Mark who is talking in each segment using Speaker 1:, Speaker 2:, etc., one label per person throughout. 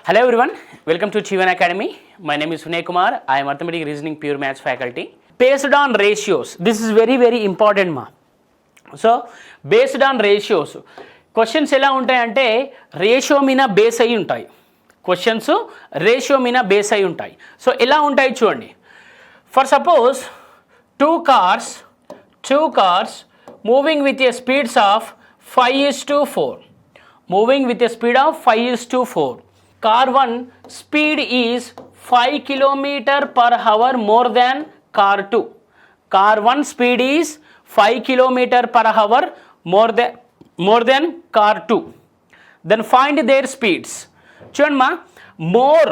Speaker 1: Hello everyone, welcome to Chivan Academy. My name is Sunay Kumar. I am Arithmetic Reasoning Pure Maths faculty. Based on ratios, this is very important ma. So based on ratios, questions ఎలా ఉంటాయంటే ratio మీద base అయి ఉంటాయి. Questions ratio మీద base అయి ఉంటాయి. So ఎలా ఉంటాయి చూడండి. For suppose two cars moving with a speeds of 5:4. Moving with a speed of 5:4. Car 1 speed is 5 km per hour more than car 2. Car 1 speed is 5 km per hour more than car 2. Then find their speeds. చూడండి మా more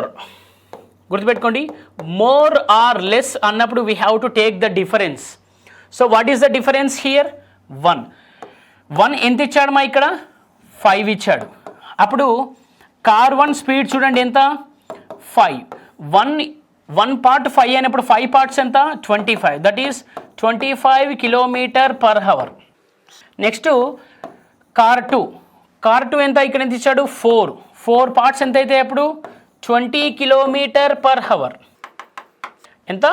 Speaker 1: గుర్తుపెట్టుకోండి, more or less అన్నప్పుడు we have to take the difference. So what is the difference here? 1 ఎంత ఇచ్చాడు మా ఇక్కడ? 5 ఇచ్చాడు. అప్పుడు కార్ 1 స్పీడ్ చూడండి ఎంత? 5. 1 పార్ట్ 5 అయినప్పుడు 5 పార్ట్స్ ఎంత? 25. That is 25 kilometre per hour. Next car 2 ఎంత? ఇక్కడ ఎంత ఇచ్చాడు? 4 పార్ట్స్ ఎంత అయితే అప్పుడు 20 కిలోమీటర్ పర్ అవర్. ఎంత?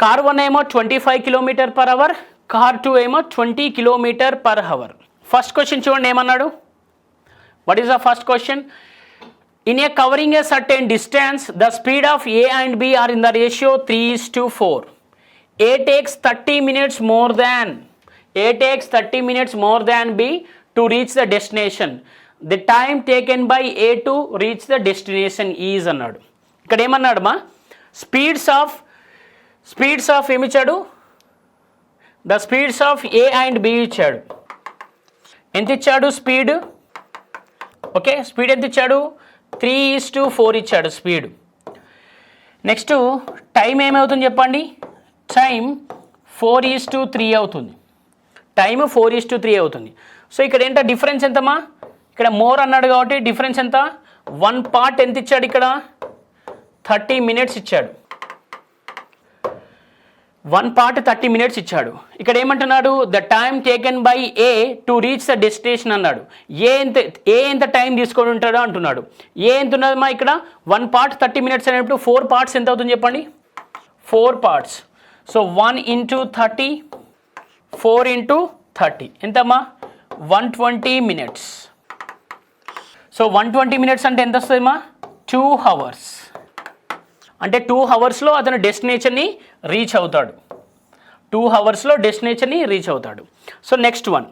Speaker 1: కార్ 1 ఏమో 25 కిలోమీటర్ పర్ అవర్, కార్ 2 ఏమో 20 kilometre per hour. First question చూడండి ఏమన్నాడు. What is the first question? In a covering a certain distance, the speed of A and B are in the ratio 3:4. A takes 30 minutes more than B to reach the destination. The time taken by A to reach the destination is అన్నాడు. ఇక్కడ ఏమన్నాడు మా? Speeds of ఏమి ఇచ్చాడు? The speeds of A and B ఇచ్చాడు. ఎంత ఇచ్చాడు speed? Okay, speed ఎంత ఇచ్చాడు? 3:4 ఇచ్చాడు స్పీడ్. నెక్స్ట్ టైం ఏమవుతుంది చెప్పండి? టైం 4:3 అవుతుంది. టైం 4:3 అవుతుంది. సో ఇక్కడ ఏంటో డిఫరెన్స్ ఎంతమ్మా? ఇక్కడ మోర్ అన్నాడు కాబట్టి డిఫరెన్స్ ఎంత? 1 పార్ట్ ఎంత ఇచ్చాడు ఇక్కడ? 30 మినిట్స్ ఇచ్చాడు. 1 పార్ట్ 30 మినిట్స్ ఇచ్చాడు. ఇక్కడ ఏమంటున్నాడు? The time taken by A to reach the destination అన్నాడు. ఏ ఎంత టైం తీసుకొని ఉంటాడో అంటున్నాడు. ఏ ఎంత ఉన్నదమ్మా ఇక్కడ? 1 పార్ట్ 30 మినిట్స్ అనేప్పుడు 4 పార్ట్స్ ఎంత అవుతుంది చెప్పండి? 4 పార్ట్స్. సో 1 × 30, 4 × 30 ఎంతమ్మా? 120 మినిట్స్. సో 120 మినిట్స్ అంటే ఎంత వస్తుందమ్మా? 2 అవర్స్. అంటే 2 అవర్స్లో అతను డెస్టినేషన్ని రీచ్ అవుతాడు. 2 అవర్స్లో డెస్టినేషన్ని రీచ్ అవుతాడు. సో నెక్స్ట్ వన్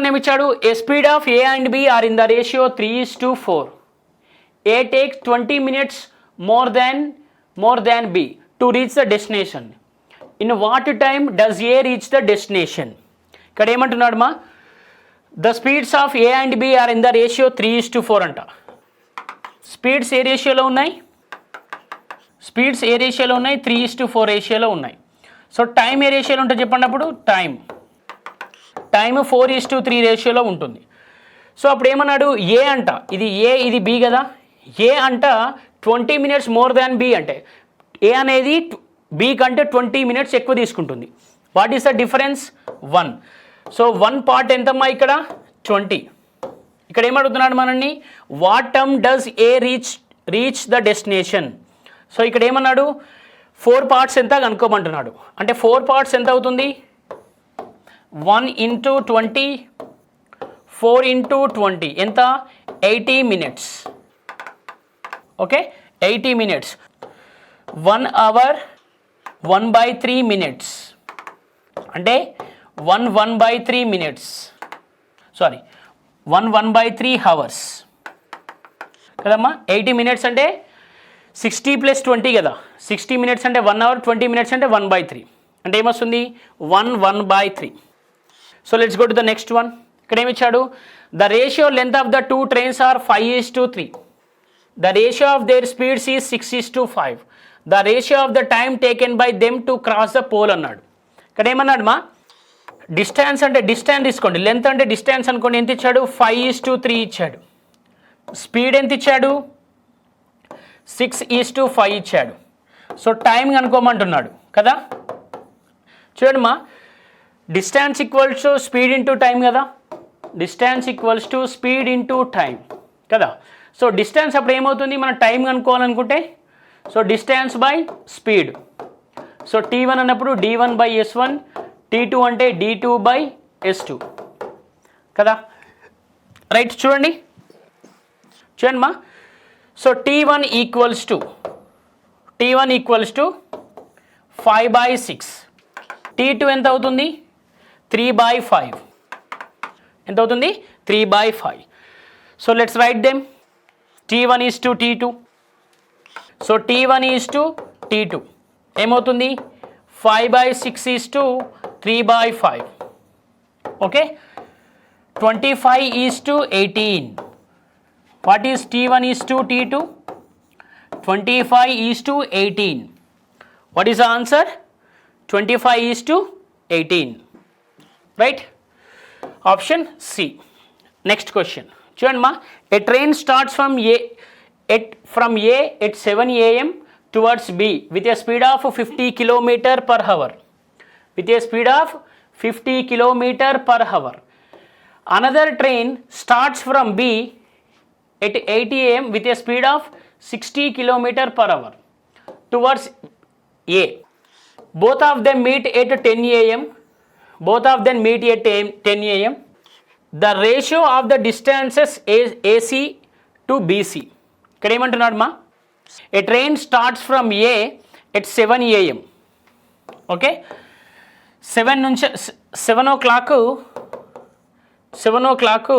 Speaker 1: ఏమి ఇచ్చాడు? A speed of A and B are in the ratio 3:4. A takes 20 minutes more than B to reach the destination. In what time does A reach the destination? ఇక్కడ ఏమంటున్నాడు మా? The speeds of A and B are in the ratio 3:4 అంట. Speeds ఏ రేషియోలో ఉన్నాయి? 3:4 రేషియోలో ఉన్నాయి. So time ఏ రేషియోలో ఉంటుంది చెప్పండి. అప్పుడు టైం 4:3 రేషియోలో ఉంటుంది. సో అప్పుడు ఏమన్నాడు? ఏ అంట, ఇది ఏ ఇది బి కదా. ఏ అంట 20 మినిట్స్ మోర్ దాన్ బి, అంటే ఏ అనేది బి కంటే 20 మినిట్స్ ఎక్కువ తీసుకుంటుంది. What is the difference? 1. So 1 part ఎంతమ్మా ఇక్కడ? 20. ఇక్కడ ఏమడుగుతున్నాడు మనల్ని? What time does A reach the destination? So ఇక్కడ ఏమన్నాడు? 4 పార్ట్స్ ఎంత కనుక్కోమంటున్నాడు. అంటే 4 పార్ట్స్ ఎంత అవుతుంది? 1 × 20, 4 × 20 ఎంత? 80 minutes. Okay, 80 minutes. 1 hour 1/3 minutes. అంటే 1/3 మినిట్స్, సారీ 1/3 అవర్స్ కదమ్మా. 80 మినిట్స్ అంటే 60 + 20 కదా. 60 మినిట్స్ అంటే 1 అవర్, 20 మినిట్స్ అంటే 1/3 అంటే ఏమొస్తుంది? 1/3. So let's go to the next one. ఇక్కడ ఏమిచ్చాడు? The ratio length of the 2 trains are 5:3. The ratio of their speeds is 6:5. The ratio of the time taken by them to cross the pole అన్నాడు. ఇక్కడ ఏమన్నాడు మా? Distance అంటే distance తీసుకోండి, length అంటే distance అనుకోండి. ఎంత ఇచ్చాడు? 5:3 ఇచ్చాడు. స్పీడ్ ఎంత ఇచ్చాడు? 6:5 ఇచ్చాడు. సో టైం కనుక్కోమంటున్నాడు కదా. చూడండి మా, distance equals to speed into time కదా. Distance equals to speed into time కదా. సో డిస్టెన్స్ అప్పుడు ఏమవుతుంది, మనం టైం కనుక్కోవాలనుకుంటే so distance by speed. So T1 అన్నప్పుడు D1 బై S1, T2 అంటే D2 బై S2 కదా. రైట్, చూడండి మా. So T1 equals to 5/6. T2 ఎంత అవుతుంది, 3/5. ఎంత అవుతుంది, 3/5. So let's write them. T1 is to T2. So T1 is to T2 ఏమవుతుంది, 5/6 is to 3/5. Okay, 25 is to 18. What is T1 is to T2? 25 is to 18. What is the answer? 25 is to 18. Right, option C. Next question చూడండి మా. A train starts from A at 7 AM towards B with a speed of 50 km per hour. With a speed of 50 km per hour. Another train starts from B at 8 AM with a speed of 60 km per hour towards A. Both of them meet at 10 AM. Both of them meet at 10 AM. The ratio of the distances AC to BC. ఇక్కడ ఏమంటున్నాడు మా, a train starts from A at 7 AM. Okay, 7 నుంచి 7 o'clock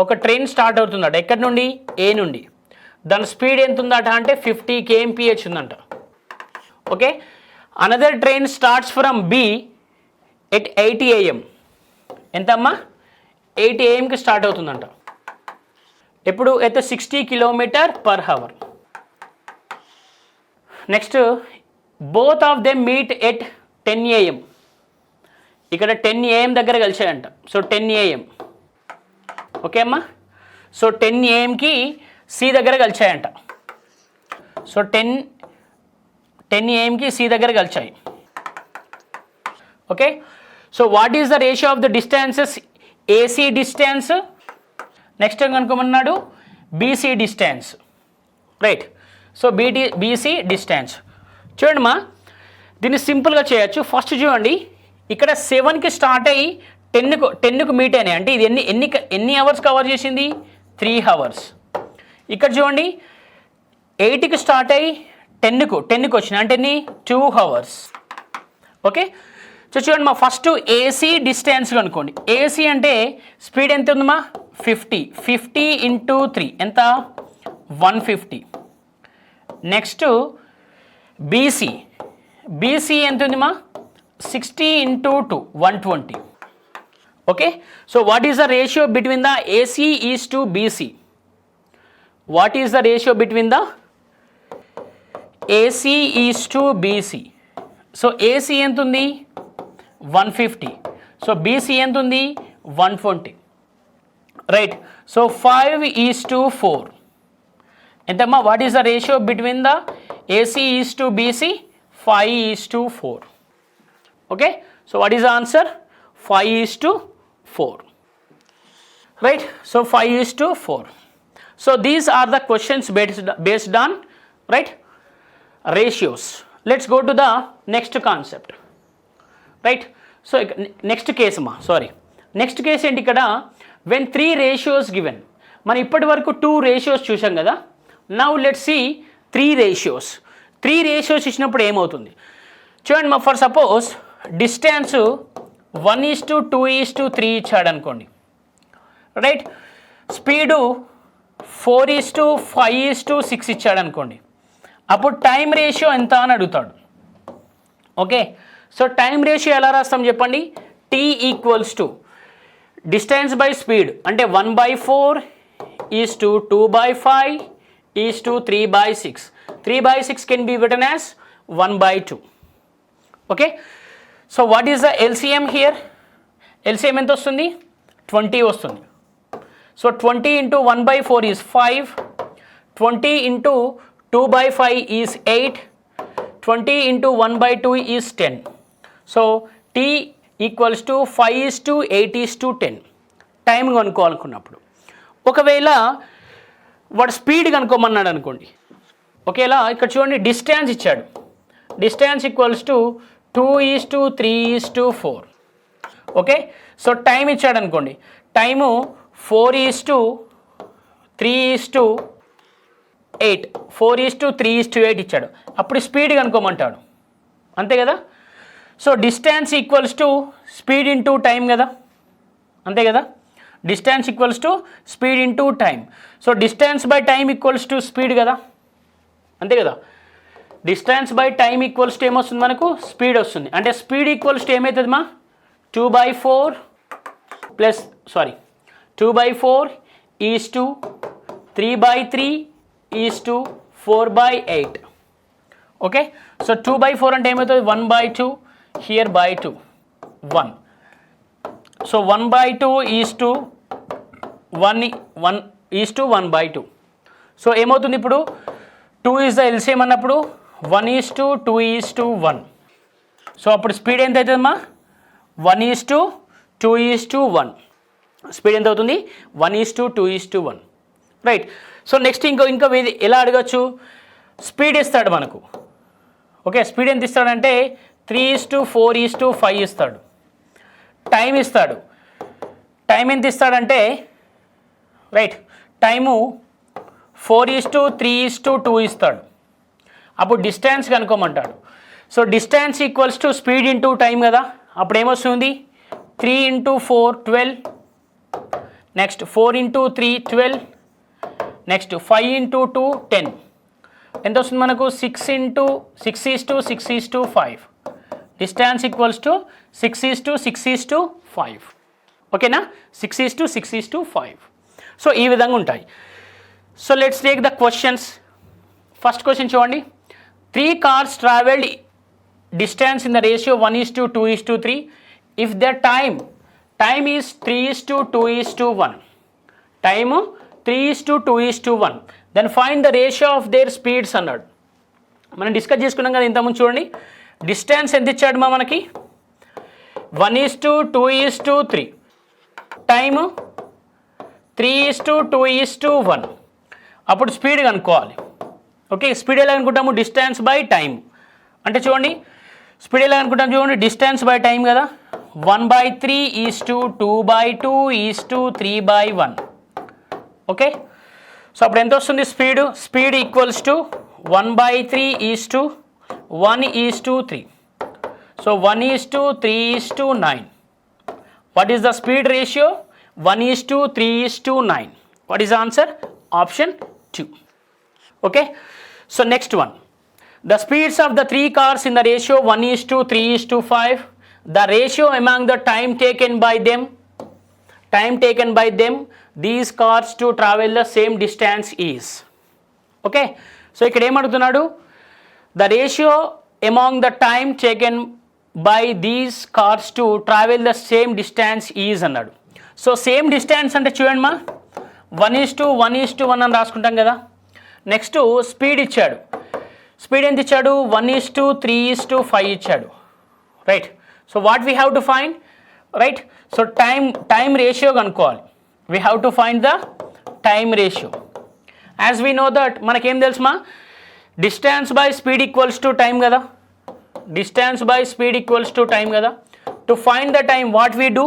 Speaker 1: ఒక train start అవుతుందట. ఎక్కడి నుండి, ఏ నుండి. దాని speed ఎంత ఉందట అంటే 50 kmph ఉందంట. Okay, another train starts from B at 8 AM. ఎంతమ్మా, 8 AMకి స్టార్ట్ అవుతుందంట. ఎప్పుడు అయితే 60 km per hour. Next both of them meet at 10 AM. ఇక్కడ 10 AM దగ్గర కలిసాయంట. So 10 AM. ఓకే అమ్మా. సో 10 AMకి సి దగ్గర కలిసాయంట. సో 10 AMకి సి దగ్గర కలిసాయి. Okay, so what is the ratio of the distances? AC distance. Next కనుక్కోమన్నాడు BC distance. Right, so BC distance. చూడండి మా, దీన్ని సింపుల్గా చేయొచ్చు. ఫస్ట్ చూడండి, ఇక్కడ 7కి స్టార్ట్ అయ్యి 10కు మీట్ అయినాయి అంటే ఇది ఎన్ని అవర్స్ కవర్ చేసింది? 3 hours. ఇక్కడ చూడండి 8కి స్టార్ట్ అయ్యి 10కు వచ్చినాయి అంటే ఎన్ని? 2 hours. ఓకే, సో చూడండి మా, ఫస్ట్ ఏసీ డిస్టెన్స్ కనుక్కోండి. ఏసీ అంటే స్పీడ్ ఎంత ఉందమ్మా? 50 ఇంటూ 3 ఎంత? 150. నెక్స్ట్ బీసీ ఎంత ఉందిమా? 60 into 2 120. Okay, so what is the ratio between the AC is to BC? What is the ratio between the AC is to BC? So AC ఎంత ఉంది? 150. So BC ఎంత ఉంది? 120. Right, so 5:4 ఎంతమ్మా? What is the ratio between the AC is to BC? 5:4. Okay, so what is the answer? 5:4. Right, so 5:4. So these are the questions based on right ratios. Let's go to the next concept. Right, so next case మా, నెక్స్ట్ case ఏంటి ఇక్కడ? When 3 ratios given. మనం ఇప్పటి వరకు 2 ratios చూసాం కదా. Now let's see 3 ratios. 3 ratios ఇచ్చినప్పుడు ఏమవుతుంది చూడండి మా. ఫర్ సపోజ్ డిస్టెన్స్ 1:2:3 ఇచ్చాడు అనుకోండి. రైట్, స్పీడు 4:5:6 ఇచ్చాడు అనుకోండి. అప్పుడు టైం రేషియో ఎంత అని అడుగుతాడు. ఓకే, సో టైం రేషియో ఎలా రాస్తాం చెప్పండి? T equals to distance by speed అంటే 1/4 is to 2/5 is to 3/6. 3/6 can be written as 1/2. Okay, so what is the LCM here? LCM ఎంత వస్తుంది? 20 వస్తుంది. So 20 into 1/4 is 5. 20 into 2/5 is 8. 20 into 1/2 is 10. So T equals to 5:8:10 time కనుక్కోవాలనుకున్నప్పుడు. ఒకవేళ వాడు speed కనుక్కోమన్నాడు అనుకోండి. ఓకేలా ఇక్కడ చూడండి డిస్టెన్స్ ఇచ్చాడు. Distance equals to 2:3:4. Okay, so time ఇచ్చాడు అనుకోండి, టైము 4:3:8 4:3:8 ఇచ్చాడు. అప్పుడు స్పీడ్ కనుక్కోమంటాడు, అంతే కదా. So distance equals to speed into time కదా, అంతే కదా. Distance equals to speed into time. So distance by time equals to speed కదా, అంతే కదా. Distance by time equals to ఏమొస్తుంది మనకు, స్పీడ్ వస్తుంది. అంటే స్పీడ్ ఈక్వల్స్ టు ఏమవుతుంది మా, 2/4 plus 2/4 is to 3/3 4/8. Okay, so 2/4 అంటే ఏమవుతుంది, 1/2 here by 2 1. So 1/2 is to 1/2. So ఏమవుతుంది ఇప్పుడు, 2 ఈజ్ ద ఎల్సిఎం అన్నప్పుడు 1:2:1. సో అప్పుడు స్పీడ్ ఎంత అవుతుందమ్మా, 1:2:1. స్పీడ్ ఎంత అవుతుంది, 1:2:1. రైట్. సో నెక్స్ట్ ఇంకా ఎలా అడగచ్చు, స్పీడ్ ఇస్తాడు మనకు. ఓకే, స్పీడ్ ఎంత ఇస్తాడంటే 3:4:5 ఇస్తాడు. టైం ఇస్తాడు, టైం ఎంత ఇస్తాడంటే రైట్, టైము 4:3:2 ఇస్తాడు. అప్పుడు డిస్టెన్స్ కనుక్కోమంటాడు. So distance equals to speed into time కదా, అప్పుడు ఏమొస్తుంది, 3 × 4 12, నెక్స్ట్ 4 × 3 12, నెక్స్ట్ 5 × 2 10. ఎంత వస్తుంది మనకు, 6:6:5. Distance equals to 6:6:5. ఓకేనా, 6:6:5. సో ఈ విధంగా ఉంటాయి. So let's take the questions. First question చూడండి, 3 cars traveled distance in the ratio 1:2:3 if their time is 3:2:1. Time 3:2:1. Then find the ratio of their speeds అన్నాడు. మనం డిస్కస్ చేసుకున్నాం కదా ఇంతకుముందు. చూడండి డిస్టెన్స్ ఎంత ఇచ్చాడు మా మనకి, 1:2:3. టైము 3:2:1. అప్పుడు స్పీడ్ కనుక్కోవాలి. ఓకే, స్పీడ్ ఎలా అనుకుంటాము, డిస్టెన్స్ బై టైం. అంటే చూడండి స్పీడ్ ఎలా అనుకుంటాము, చూడండి డిస్టెన్స్ బై టైం కదా, 1/3:2/2:3/1. ఓకే, సో అప్పుడు ఎంత వస్తుంది speed, speed equals to 1/3:1:3. So 1:3:9. What is the speed ratio, 1:3:9. What is the answer, option 2. Okay, so next one, the speeds of the 3 cars in the ratio 1:3:5. The ratio among the time taken by them these cars to travel the same distance is. Okay, so ఇక్కడ ఏమడుగుతున్నాడు, the ratio among the time taken by these cars to travel the same distance is అన్నాడు. So same distance అంటే చూడండి మా 1:1:1 అని రాసుకుంటాం కదా. Next speed ఇచ్చాడు, speed ఎంత ఇచ్చాడు, 1:3:5 ఇచ్చాడు. Right, so what we have to find, right. So time ratio కనుక్కోవాలి. We have to find the time ratio. As we know that మనకేం తెలుసుమా, distance by speed equals to time కదా, distance by speed equals to time కదా. To find the time what we do,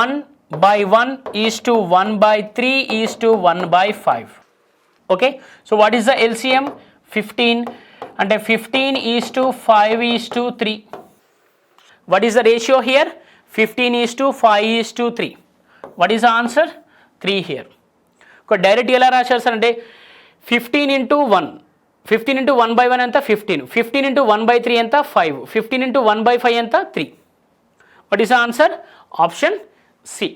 Speaker 1: 1/1 is to 1/3 is to 1/5. Okay, so what is the LCM, 15. అంటే 15:5:3. What is the ratio here, 15:5:3. What is the answer, 3 here. Direct ఎలా రాశారు sir అంటే 15 × 1, 15 × 1/1 ఎంత, 15. 15 × 1/3 ఎంత, 5. 15 × 1/5 ఎంత, 3. What is the answer, option C.